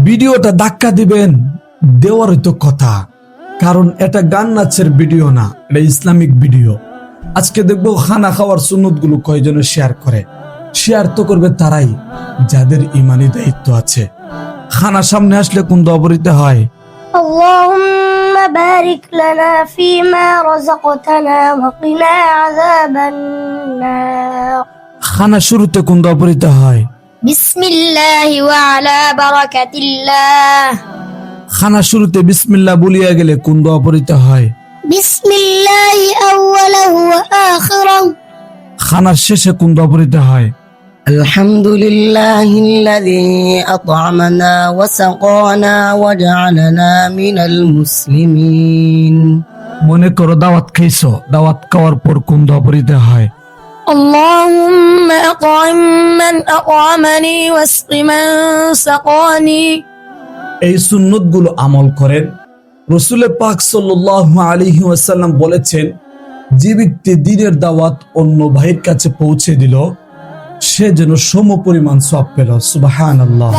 ভিডিওটা ধাক্কা দিবেন, দেওয়ারই তো কথা, কারণ এটা গান নাচের ভিডিও না, এটা ইসলামিক ভিডিও। আজকে দেখবো খানা খাওয়ার সুন্নত গুলো কয়জনে শেয়ার করে। শেয়ার তো করবে তারাই যাদের ইমানি দায়িত্ব আছে। খানা সামনে আসলে কোন দোয়া পড়তে হয়? اللهم بارك لنا فيما رزقتنا وقنا عذاب النار খানা শুরুতে কোন দোয়া পড়তে হয়? بسم الله وعلى بركة الله খানা শুরুতে বিসমিল্লাহ বলিয়া গেলে কোন দোয়া পড়তে হয়? بسم الله أوله وآخره খানার শেষে কোন দোয়া পড়তে হয়? الحمد لله الذي أطعمنا وسقانا وجعلنا من المسلمين মনে করো দাওয়াত খাইছো, দাওয়াত খাওয়ার পর কোন দোয়া পড়তে হয়? اللهم أطعم من أطعمني واسق من سقاني এই সুন্নত গুলো আমল করেন। রাসূল পাক সাল্লাল্লাহু আলাইহি ওয়াসাল্লাম বলেছেন, যে ব্যক্তি দ্বীনের দাওয়াত অন্য ভাইয়ের কাছে পৌঁছে দিল, সে যেন সমপরিমাণ সওয়াব পেল। সুবহানাল্লাহ।